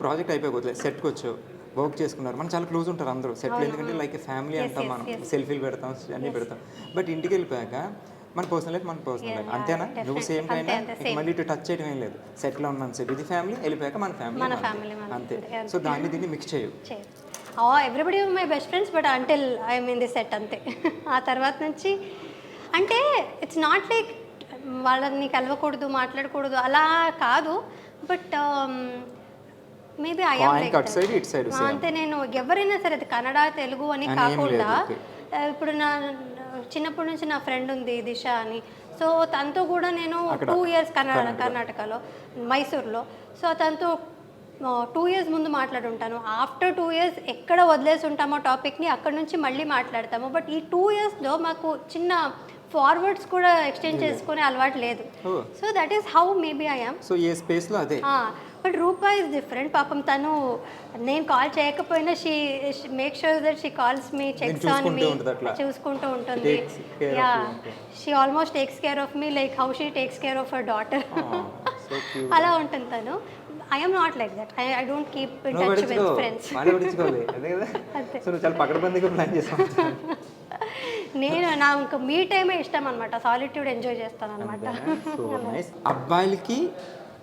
Project అయిపోయి సెట్కి వచ్చావు, వర్క్ చేసుకున్నారు, మనం చాలా క్లోజ్ ఉంటారు అందరూ సెట్లు. ఎందుకంటే లైక్ ఫ్యామిలీ అంటాం, మనం సెల్ఫీలు పెడతాం, అన్నీ పెడతాం. బట్ ఇంటికి వెళ్ళిపోయాక మన పర్సనల్ లైఫ్ మన పర్సనల్ లైఫ్ అంతేనా? నువ్వు సేమ్ అయినా మళ్ళీ ఇటు టచ్ చేయడం ఏం లేదు. సెట్లో ఉన్నాను సేపు ఇది ఫ్యామిలీ, వెళ్ళిపోయాక మన ఫ్యామిలీ అంతే. సో దాన్ని దీన్ని మిక్స్ చేయు. Everybody my best friends but until I'm in the set అంతే. ఆ తర్వాత నుంచి అంటే ఇట్స్ నాట్ లైక్ వాళ్ళని కలవకూడదు, మాట్లాడకూడదు అలా కాదు. బట్ మేబీ ఐఎమ్ లైక్ అంతే. నేను ఎవరైనా సరే అది కన్నడ తెలుగు అని కాకుండా, ఇప్పుడు నా చిన్నప్పటి నుంచి నా ఫ్రెండ్ ఉంది దిశ అని, సో తనతో కూడా నేను 2 years కర్ణాటకలో మైసూర్లో, సో తనతో 2 years ముందు మాట్లాడుంటాను. ఆఫ్టర్ 2 years ఎక్కడ వదిలేసి ఉంటామో టాపిక్ని అక్కడ నుంచి మళ్ళీ మాట్లాడతాము. బట్ ఈ 2 yearsలో మాకు చిన్న ఫార్వర్డ్స్ కూడా ఎక్స్చేంజ్ చేసుకునే అలవాటు లేదు. So that is how maybe I'm. So a స్పేస్లో అదే. But Rupa is different. పాపం తను నేను కాల్ చేయకపోయినా she make sure that she calls me, checks on me, చూసుకుంటూ ఉంటుంది. Yeah, she almost takes care of me like how she takes care of her daughter. అలా ఉంటుంది తను. I am not like that. I don't keep in touch with friends. నేను నాకు మీ టైమే ఇష్టం అనమాట, సాలిట్యూడ్ ఎంజాయ్ చేస్తాను అనమాట. అబ్బాయిలకి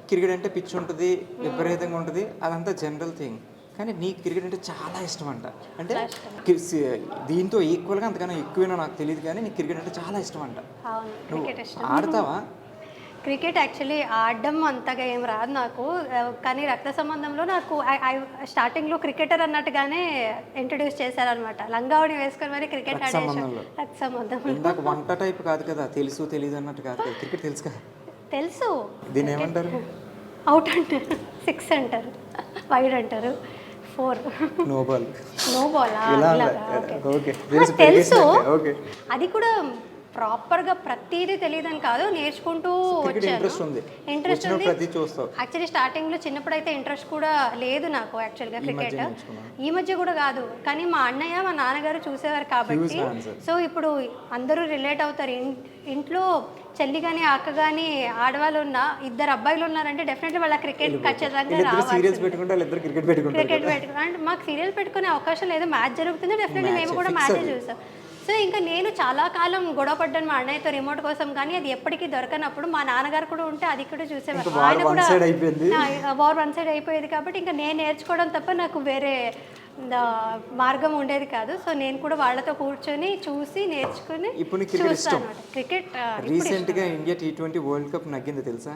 క్రికెట్ అంటే పిచ్చి ఉంటుంది, విపరీతంగా ఉంటుంది, అదంతా జనరల్ థింగ్. కానీ నీకు క్రికెట్ అంటే చాలా ఇష్టం అంట. అంటే దీంతో ఈక్వల్గా అంతకన్నా ఎక్కువేనో నాకు తెలియదు, కానీ నీకు క్రికెట్ అంటే చాలా ఇష్టం అంట. నువ్వు ఆడతావా? క్రికెట్ యాక్చువల్లీ ఆడడం అంతగా ఏం రాదు నాకు, కానీ రక్త సంబంధంలో నాకు స్టార్టింగ్లో క్రికెటర్ అన్నట్టుగానే ఇంట్రడ్యూస్ చేశారనమాట. లంగావని వేసుకొని మరి క్రికెట్ ఆడేసాను. రక్త సంబంధం వంట టైప్ కాదు కదా, తెలుసు తెలియదు అన్నట్టు కాదు కదా. క్రికెట్ తెలుసు కదా? తెలుసు. దీని ఏమంటారు? అవుట్ అంటారు, 6 అంటారు, వైడ్ అంటారు, 4 నో బాల్. తెలుసు. అది కూడా ప్రాపర్గా ప్రతిదీ తెలియదని కాదు, నేర్చుకుంటూ వచ్చాను. ఇంట్రెస్ట్ ఉంది. యాక్చువల్లీ స్టార్టింగ్లో చిన్నప్పుడు అయితే ఇంట్రెస్ట్ కూడా లేదు నాకు యాక్చువల్గా క్రికెట్. ఈ మధ్య కూడా కాదు, కానీ మా అన్నయ్య మా నాన్నగారు చూసేవారు కాబట్టి. సో ఇప్పుడు అందరూ రిలేట్ అవుతారు. ఇంట్లో చెల్లి కానీ అక్క కానీ ఆడవాళ్ళు ఉన్న 2 అబ్బాయిలు ఉన్నారంటే డెఫినెట్లీ వాళ్ళ క్రికెట్ ఖచ్చితంగా రావాలి. క్రికెట్ పెట్టుకుని అంటే మాకు సీరియల్స్ పెట్టుకునే అవకాశం లేదు. మ్యాచ్ జరుగుతుంది, డెఫినెట్లీ మేము కూడా మ్యాచే చూస్తాం. సో ఇంకా నేను చాలా కాలం గొడవ పడ్డాను మా అన్నయ్యతో రిమోట్ కోసం, కానీ అది ఎప్పటికీ దొరకనప్పుడు మా నాన్నగారు కూడా ఉంటే అది కూడా చూసేవారు. ఆయన కూడా వార్ వన్ సైడ్ అయిపోయేది కాబట్టి ఇంకా నేను నేర్చుకోవడం తప్ప నాకు వేరే మార్గం ఉండేది కాదు. సో నేను కూడా వాళ్ళతో కూర్చొని చూసి నేర్చుకుని చూస్తాను క్రికెట్. రీసెంట్గా ఇండియా T20 వరల్డ్ కప్ నగ్గింది తెలుసా?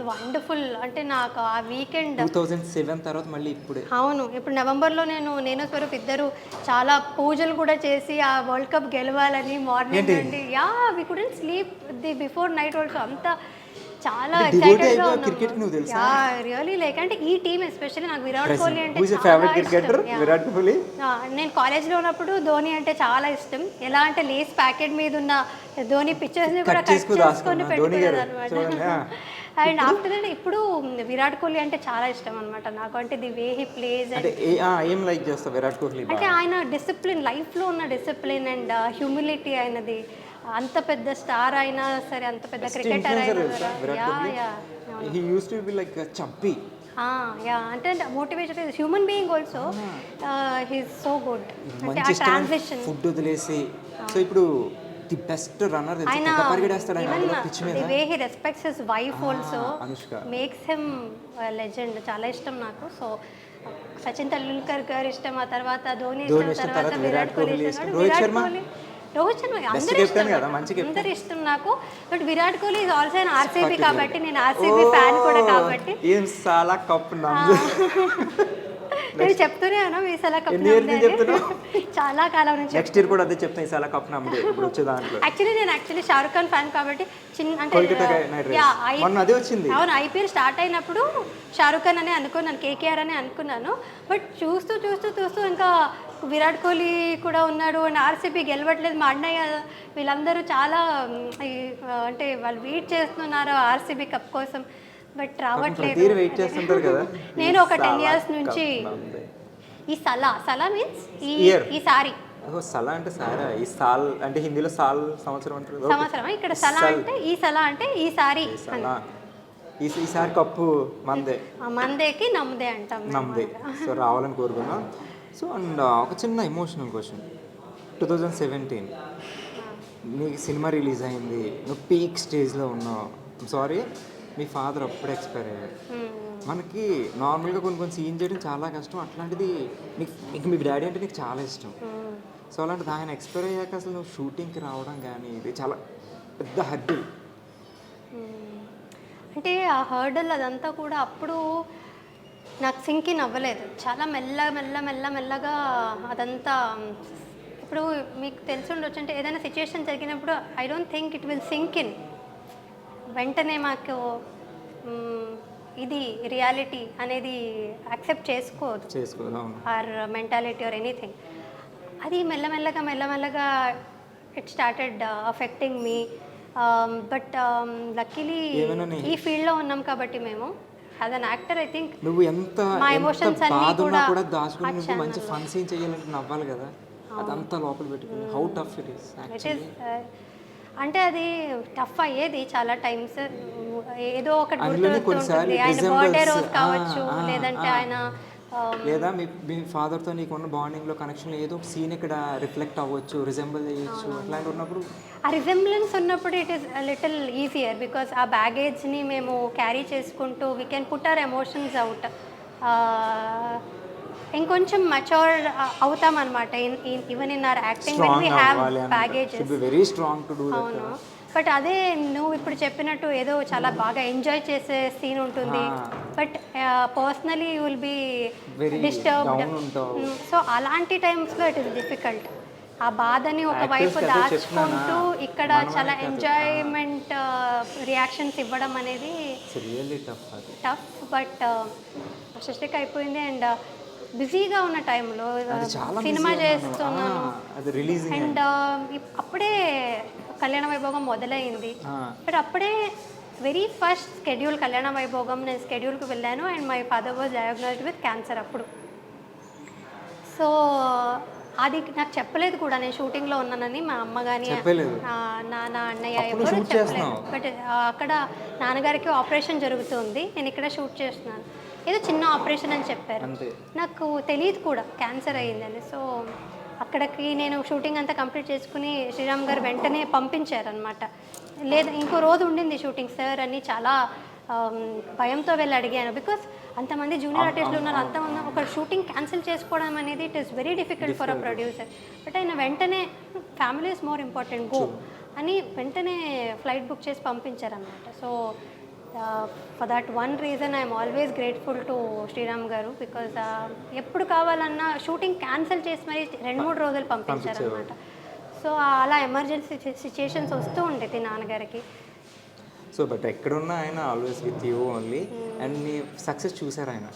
వండర్ఫుల్. అంటే నాకు ఆ వీకెండ్ 2007 తర్వాత మళ్ళీ ఇప్పుడే. అవును, ఇప్పుడు నవంబర్లో నేను స్వరూప్ ఇద్దరు చాలా పూజలు కూడా చేసి ఆ వరల్డ్ కప్ గెలవాలని మార్నింగ్ నుండి we couldn't sleep the before night also. అంత చాలా ఎక్సైటెడ్గా ఉన్నాను. రియల్లీ లైక్ అంటే ఈ టీమ్ ఎస్పెషల్లీ నాకు విరాట్ కోహ్లీ అంటే విరాట్ కోహ్లీ. నేను కాలేజ్లో ఉన్నప్పుడు ధోని అంటే చాలా ఇష్టం. ఎలా అంటే లేస్ ప్యాకెట్ మీద ఉన్న ధోని పిక్చర్స్ని కూడా కట్ చేసుకొని పెట్టుకున్నాను అనమాట. అండ్ ఆఫ్టర్ దట్ ఇప్పుడు విరాట్ కోహ్లీ అంటే చాలా ఇష్టం అనమాట నాకు. అంటే ది వే హీ ప్లేస్ అంటే ఆయన డిసిప్లిన్, లైఫ్లో ఉన్న డిసిప్లిన్ అండ్ హ్యూమిలిటీ అయినది. అంత పెద్ద స్టార్ అయినా సరే, అంత పెద్ద క్రికెటర్ అయినా అంటే motivation human being also. He is so good. అంటే ఆ ట్రాన్సిషన్ ఫుడ్ వదిలేసి సో ఇప్పుడు the best runner the way he respects his wife also makes him legend. చాలా ఇష్టం నాకు. సో సచిన్ తెండూల్కర్ గారు ఇష్టం, ఆ తర్వాత ధోని ఇష్టం, తర్వాత విరాట్ కోహ్లీ ఇష్టం. రోహిత్ శర్మ అందరు ఇష్టం నాకు. But Virat Kohli is also an RCB కాబట్టి నేను ఆర్సీబీ ఫ్యాన్ కూడా కాబట్టి నేను చెప్తూనే ఉన్నా ఈసారి కప్ చాలా కాలం నుంచి. నెక్స్ట్ ఇయర్ కూడా అదే చెప్తాను, ఈసారి కప్ నమ్మదే ఇప్పుడు వచ్చే దాంట్లో. యాక్చువల్లీ షారుఖ్ ఖాన్ ఫ్యాన్ కాబట్టి అంటే అవును, ఐపీఎల్ స్టార్ట్ అయినప్పుడు షారుఖ్ ఖాన్ అని అనుకున్నాను, కేకేఆర్ అని అనుకున్నాను. బట్ చూస్తూ ఇంకా విరాట్ కోహ్లీ కూడా ఉన్నాడు అండ్ ఆర్సీబీ గెలవట్లేదు. మా అన్నయ్య వీళ్ళందరూ చాలా అంటే వాళ్ళు వెయిట్ చేస్తున్నారు ఆర్సీబీ కప్ కోసం, బట్ రావట్లేదు. నేను ఒక 10 years నుంచి ఈ సలా మీన్స్ ఈసారి సలా అంటే సారా, ఈ సాల్ అంటే హిందీలో సాల్ సంవత్సరం అంటారు. సంవత్సరం ఇక్కడ సలా అంటే ఈ సలా అంటే ఈసారి. ఈసారి కప్పు మందే, మందేకి నమ్మదే అంటాం మేము. నమ్మదే. సో రావాలని కోరుకున్నాం. సో అండ్ ఒక చిన్న ఎమోషనల్ క్వశ్చన్, 2017 నీకు సినిమా రిలీజ్ అయింది, నువ్వు పీక్ స్టేజ్లో ఉన్నావు. సారీ, మీ ఫాదర్ అప్పుడే ఎక్స్పైర్ అయ్యారు. మనకి నార్మల్గా కొన్ని సీన్ చేయడం చాలా కష్టం, అట్లాంటిది నీకు మీ డాడీ అంటే నీకు చాలా ఇష్టం. సో అలాంటిది ఆయన ఎక్స్పైర్ అయ్యాక అసలు నువ్వు షూటింగ్కి రావడం కానీ ఇది చాలా పెద్ద హర్డిల్. అంటే ఆ హర్డల్ అదంతా కూడా అప్పుడు నాకు సింక్ ఇన్ అవ్వలేదు. చాలా మెల్లగా అదంతా. ఇప్పుడు మీకు తెలిసి ఉండొచ్చు, అంటే ఏదైనా సిచ్యుయేషన్ జరిగినప్పుడు I don't think it will sink in. వెంటనే మాకు ఇది రియాలిటీ అనేది యాక్సెప్ట్ చేసుకోదు, ఆర్ మెంటాలిటీ ఆర్ ఎనీథింగ్. అది మెల్లమెల్లగా it started affecting me. But luckily ఈ ఫీల్డ్లో ఉన్నాం కాబట్టి మేము as an actor I think నువ్వు ఎంత మా ఎమోషన్స్ అన్నీ కూడా దాచుకుని నువ్వు మంచి ఫన్ సీన్ చేయాలంటే నవ్వాలి కదా, అదంతా లోపల పెట్టుకుని how tough it is actually. అంటే అది టఫ్ అయ్యేది చాలా టైమ్స్. ఏదో ఒకటి గుర్తుంటుంది, ఆయన బర్త్డే రోజు కావచ్చు, లేదంటే ఆయన లేదా మీ ఫాదర్తో నీకున్న బాండింగ్లో కనెక్షన్ ఏదో ఒక సీన్ ఇక్కడ రిఫ్లెక్ట్ అవ్వచ్చు, రిజెంబుల్ చేయొచ్చు. అట్లాంటి ఉన్నప్పుడు ఆ రిజెంబ్లెన్స్ ఉన్నప్పుడు it is little easier because ఆ బ్యాగేజ్ని మేము క్యారీ చేసుకుంటూ we can put our emotions out. ఇంకొంచెం మచ్యూర్ అవుతాం అనమాట. Even in our acting when we have baggages. Very strong to do that. అవును, బట్ అదే నువ్వు ఇప్పుడు చెప్పినట్టు ఏదో చాలా బాగా ఎంజాయ్ చేసే సీన్ ఉంటుంది, but personally you will be disturbed. So అలాంటి టైమ్స్లో ఇట్ ఈస్ డిఫికల్ట్. ఆ బాధని ఒకవైపు దాచుకుంటూ ఇక్కడ చాలా ఎంజాయ్మెంట్ రియాక్షన్స్ ఇవ్వడం అనేది టఫ్. బట్ సృష్టికి అయిపోయింది అండ్ బిజీగా ఉన్న టైంలో సినిమా చేస్తున్నాను అండ్ అప్పుడే కళ్యాణ వైభోగం మొదలైంది. బట్ అప్పుడే వెరీ ఫస్ట్ స్కెడ్యూల్ కళ్యాణ వైభోగం నేను స్కెడ్యూల్కి వెళ్ళాను and my father was diagnosed with cancer అప్పుడు. సో అది నాకు చెప్పలేదు కూడా నేను షూటింగ్లో ఉన్నానని. మా అమ్మ కానీ నాన్న అన్నయ్య ఎవరు చెప్పలేదు. బట్ అక్కడ నాన్నగారికి ఆపరేషన్ జరుగుతుంది, నేను ఇక్కడ షూట్ చేస్తున్నాను, ఏదో చిన్న ఆపరేషన్ అని చెప్పారు. నాకు తెలియదు కూడా క్యాన్సర్ అయ్యిందని. సో అక్కడికి నేను షూటింగ్ అంతా కంప్లీట్ చేసుకుని శ్రీరామ్ గారు వెంటనే పంపించారనమాట. లేదా ఇంకో రోజు ఉండింది షూటింగ్ సార్ అని చాలా భయంతో వెళ్ళి అడిగాను. బికాస్ అంతమంది జూనియర్ ఆర్టిస్టులు ఉన్నారు, అంతమంది ఒక షూటింగ్ క్యాన్సిల్ చేసుకోవడం అనేది it is very difficult for a producer. But ఆయన వెంటనే family is more important, go అని వెంటనే ఫ్లైట్ బుక్ చేసి పంపించారనమాట. So for that one reason I'm always grateful to Sriram garu. Because ఎప్పుడు కావాలన్నా షూటింగ్ క్యాన్సిల్ చేసి మరి 2-3 రోజులు పంపించారనమాట. సో అలా ఎమర్జెన్సీ సిచ్యుయేషన్స్ వస్తూ ఉండేది నాన్నగారికి. సో బట్ ఎక్కడున్నా ఆయన always with you only. And నీ సక్సెస్ చూసారు ఆయన.